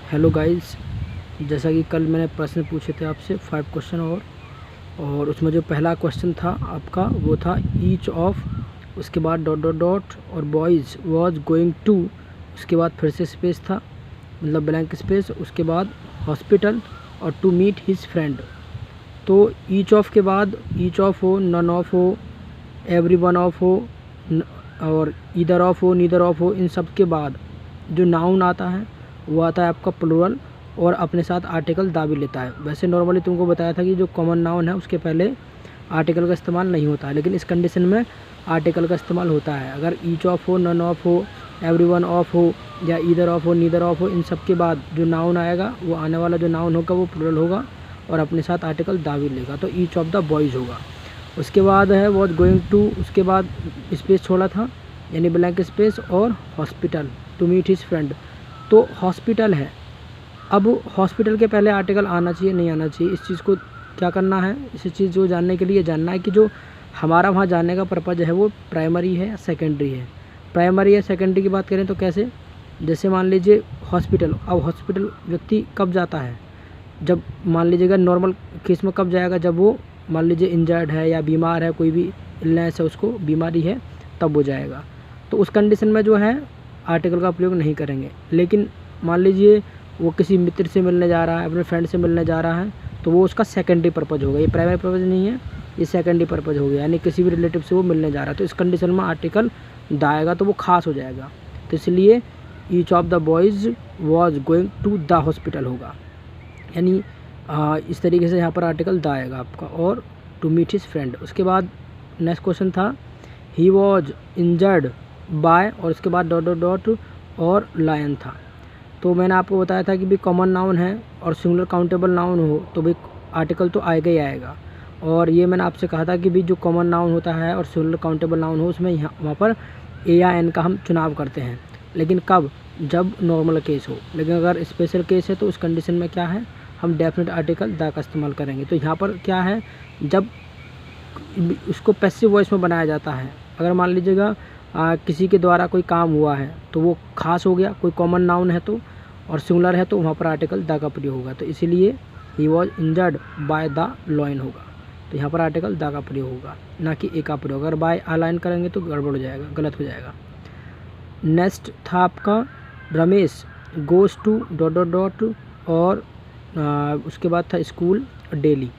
Hello guys, जैसा कि कल मैंने प्रश्न पूछे थे आपसे 5 क्वेश्चन और उसमें जो पहला क्वेश्चन था आपका वो था ईच ऑफ, उसके बाद डॉट डॉट डॉट और बॉयज़ वाज गोइंग टू, उसके बाद फिर से स्पेस था मतलब ब्लैंक स्पेस, उसके बाद हॉस्पिटल और टू मीट हिज फ्रेंड। तो ईच ऑफ के बाद ईच ऑफ हो, नन ऑफ हो, एवरी वन ऑफ हो और ईदर ऑफ हो, नीदर ऑफ हो, इन सब के बाद जो नाउन आता है वो आता है आपका प्लूरल और अपने साथ आर्टिकल दा भी लेता है। वैसे नॉर्मली तुमको बताया था कि जो कॉमन नाउन है उसके पहले आर्टिकल का इस्तेमाल नहीं होता है, लेकिन इस कंडीशन में आर्टिकल का इस्तेमाल होता है। अगर ईच ऑफ हो, नन ऑफ हो, एवरीवन ऑफ हो या ईदर ऑफ हो, नीदर ऑफ हो, इन सब के बाद जो नाउन आएगा वो आने वाला जो नाउन होगा वो प्लूरल होगा और अपने साथ आर्टिकल दा भी लेगा, तो ईच ऑफ द बॉयज़ होगा। उसके बाद है वॉज गोइंग टू, उसके बाद स्पेस छोड़ा था यानी ब्लैंक स्पेस और hospital to meet his friend. तो हॉस्पिटल है, अब हॉस्पिटल के पहले आर्टिकल आना चाहिए नहीं आना चाहिए, इस चीज़ को क्या करना है, इस चीज़ को जानने के लिए जानना है कि जो हमारा वहाँ जानने का पर्पज़ है वो प्राइमरी है या सेकेंडरी है। प्राइमरी या सेकेंडरी की बात करें तो कैसे, जैसे मान लीजिए हॉस्पिटल, अब हॉस्पिटल व्यक्ति कब जाता है, जब मान लीजिएगा नॉर्मल केस में कब जाएगा, जब वो मान लीजिए इंजर्ड है या बीमार है, कोई भी इलनेस है, उसको बीमारी है, तब वो जाएगा। तो उस कंडीशन में जो है आर्टिकल का प्रयोग नहीं करेंगे। लेकिन मान लीजिए वो किसी मित्र से मिलने जा रहा है, अपने फ्रेंड से मिलने जा रहा है, तो वो उसका सेकेंडरी पर्पज़ होगा, ये प्राइमरी पर्पज़ नहीं है, ये सेकेंडरी पर्पज़ हो गया, यानी किसी भी रिलेटिव से वो मिलने जा रहा है। तो इस कंडीशन में आर्टिकल द आएगा तो वो खास हो जाएगा। तो इसलिए each of the boys was going to the hospital होगा, यानी इस तरीके से यहाँ पर आर्टिकल द आएगा आपका और टू मीट हिज फ्रेंड। उसके बाद नेक्स्ट क्वेश्चन था ही वॉज इंजर्ड बाय और उसके बाद डॉट डॉट डॉट और लायन था। तो मैंने आपको बताया था कि भी कॉमन नाउन है और सिंगुलर काउंटेबल नाउन हो तो भी आर्टिकल तो आएगा ही आएगा। और ये मैंने आपसे कहा था कि भी जो कॉमन नाउन होता है और सिंगुलर काउंटेबल नाउन हो उसमें यहाँ वहाँ पर ए या एन का हम चुनाव करते हैं, लेकिन कब, जब नॉर्मल केस हो। लेकिन अगर स्पेशल केस है तो उस कंडीशन में क्या है, हम डेफिनेट आर्टिकल द का इस्तेमाल करेंगे। तो यहाँ पर क्या है, जब उसको पैसिव वॉइस में बनाया जाता है, अगर मान लीजिएगा किसी के द्वारा कोई काम हुआ है तो वो खास हो गया, कोई कॉमन नाउन है तो और सिंगुलर है तो वहाँ पर आर्टिकल द का प्रयोग होगा। तो इसीलिए he was injured by the lion होगा, तो यहाँ पर आर्टिकल द का प्रयोग होगा, ना कि ए का प्रयोग। अगर बाय आ लाइन करेंगे तो गड़बड़ हो जाएगा, गलत हो जाएगा। नेक्स्ट था आपका Ramesh goes to dot dot dot और उसके बाद था स्कूल डेली।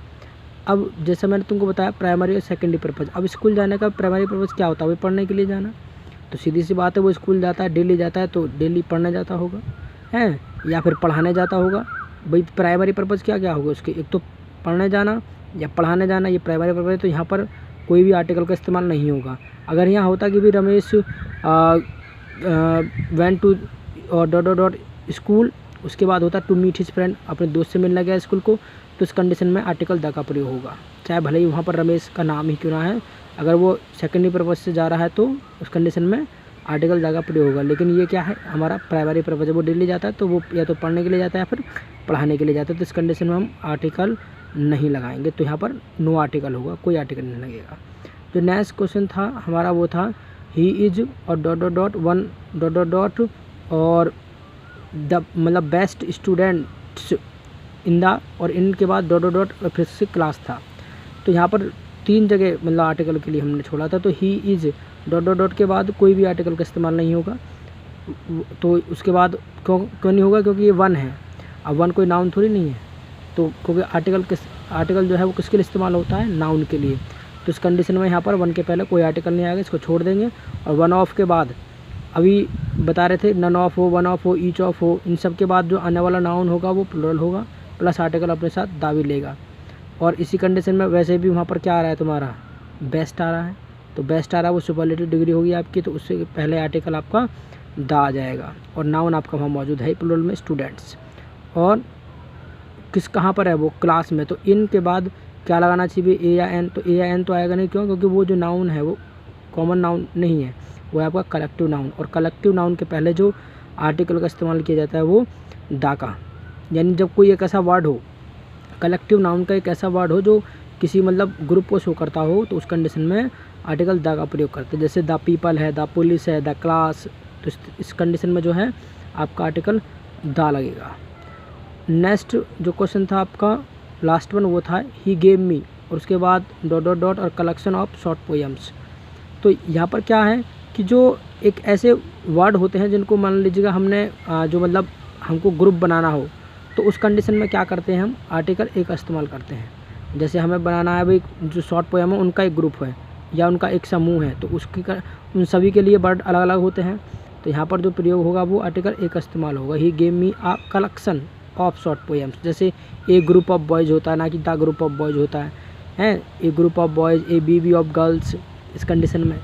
अब जैसे मैंने तुमको बताया प्राइमरी और सेकेंडरी पर्पज़, अब स्कूल जाने का प्राइमरी पर्पज़ क्या होता है, वो पढ़ने के लिए जाना। तो सीधी सी बात है, वो स्कूल जाता है, डेली जाता है, तो डेली पढ़ने जाता होगा है या फिर पढ़ाने जाता होगा। भाई प्राइमरी पर्पज़ क्या क्या होगा उसके, एक तो पढ़ने जाना या पढ़ाने जाना, ये प्राइमरी पर्पज़। तो यहाँ पर कोई भी आर्टिकल का इस्तेमाल नहीं होगा। अगर यहाँ होता कि भी रमेश वेंट टू और डॉट डॉट डॉट स्कूल, उसके बाद होता टू मीट हिज फ्रेंड, अपने दोस्त से मिलने गया स्कूल को, तो इस कंडीशन में आर्टिकल द का प्रयोग होगा, चाहे भले ही वहाँ पर रमेश का नाम ही क्यों ना है। अगर वो सेकेंडरी पर्पज़ से जा रहा है तो उस कंडीशन में आर्टिकल द का प्रयोग होगा। लेकिन ये क्या है, हमारा प्राइमरी पर्पज़ है, वो डेली जाता है तो वो या तो पढ़ने के लिए जाता है या फिर पढ़ाने के लिए जाता है, तो इस कंडीशन में हम आर्टिकल नहीं लगाएंगे। तो यहाँ पर नो आर्टिकल होगा, कोई आर्टिकल नहीं लगेगा। जो नेक्स्ट क्वेश्चन था हमारा वो था ही इज़ और dot dot dot one dot dot dot और द मतलब बेस्ट स्टूडेंट्स इन द और इनके बाद डॉट डॉट डॉट और फिर से क्लास था। तो यहाँ पर 3 जगह मतलब आर्टिकल के लिए हमने छोड़ा था। तो he is dot dot dot के बाद कोई भी आर्टिकल का इस्तेमाल नहीं होगा। तो उसके बाद क्यों नहीं होगा, क्योंकि ये वन है, अब वन कोई नाउन थोड़ी नहीं है। तो क्योंकि आर्टिकल जो है वो किसके लिए इस्तेमाल होता है, नाउन के लिए। तो इस कंडीशन में यहाँ पर वन के पहले कोई आर्टिकल नहीं आएगा, इसको छोड़ देंगे। और वन ऑफ के बाद अभी बता रहे थे नन ऑफ हो, वन ऑफ हो, ईच ऑफ हो, इन सब के बाद जो आने वाला नाउन होगा वो प्लूरल होगा, प्लस आर्टिकल अपने साथ दा भी लेगा। और इसी कंडीशन में वैसे भी वहाँ पर क्या आ रहा है तुम्हारा, बेस्ट आ रहा है। तो बेस्ट आ रहा है वो सुपरलेटिव डिग्री होगी आपकी, तो उससे पहले आर्टिकल आपका दा आ जाएगा और नाउन आपका वहाँ मौजूद है प्लूरल में स्टूडेंट्स। और किस कहाँ पर है वो, क्लास में। तो इन के बाद क्या लगाना चाहिए, ए या एन। तो ए या एन तो आएगा नहीं, क्यों, क्योंकि वो जो नाउन है वो कॉमन नाउन नहीं है, वो है आपका कलेक्टिव नाउन। और कलेक्टिव नाउन के पहले जो आर्टिकल का इस्तेमाल किया जाता है वो दा का, यानी जब कोई एक ऐसा वर्ड हो, कलेक्टिव नाउन का एक ऐसा वर्ड हो जो किसी मतलब ग्रुप को शो करता हो, तो उस कंडीशन में आर्टिकल द का प्रयोग करते हैं। जैसे द पीपल है, द पुलिस है, द क्लास, तो इस कंडीशन में जो है आपका आर्टिकल द लगेगा। नेक्स्ट जो क्वेश्चन था आपका लास्ट वन वो था ही गेव मी, और उसके बाद डॉट डॉट डॉट और कलेक्शन ऑफ शॉर्ट पोएम्स। तो यहाँ पर क्या है कि जो एक ऐसे वर्ड होते हैं जिनको मान लीजिएगा हमने जो मतलब हमको ग्रुप बनाना हो, तो उस कंडीशन में क्या करते हैं हम आर्टिकल ए का इस्तेमाल करते हैं। जैसे हमें बनाना है भाई जो शॉर्ट पोएम है उनका एक ग्रुप है या उनका एक समूह है, तो उन सभी के लिए वर्ड अलग अलग होते हैं। तो यहाँ पर जो प्रयोग होगा वो आर्टिकल ए का इस्तेमाल होगा। He gave me a collection of short poems, जैसे ए ग्रुप ऑफ बॉयज़ होता है, ना कि द ग्रुप ऑफ बॉयज़ होता है a group of boys, a B of girls इस कंडीशन में।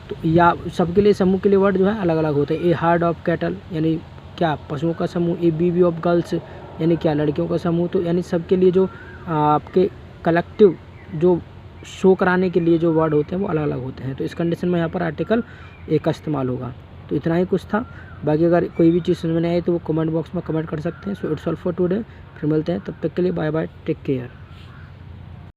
तो या सबके लिए समूह के लिए वर्ड जो है अलग अलग होते हैं। ए हार्ड ऑफ कैटल यानी क्या पशुओं का समूह, ए बी ऑफ गर्ल्स यानी क्या लड़कियों का समूह। तो यानी सबके लिए जो आपके कलेक्टिव जो शो कराने के लिए जो वर्ड होते हैं वो अलग अलग होते हैं। तो इस कंडीशन में यहाँ पर आर्टिकल ए का इस्तेमाल होगा। तो इतना ही कुछ था, बाकी अगर कोई भी चीज़ समझ में नहीं आई तो वो कमेंट बॉक्स में कमेंट कर सकते हैं। So it's all for today, फिर मिलते हैं, तब तक के लिए बाय बाय, टेक केयर।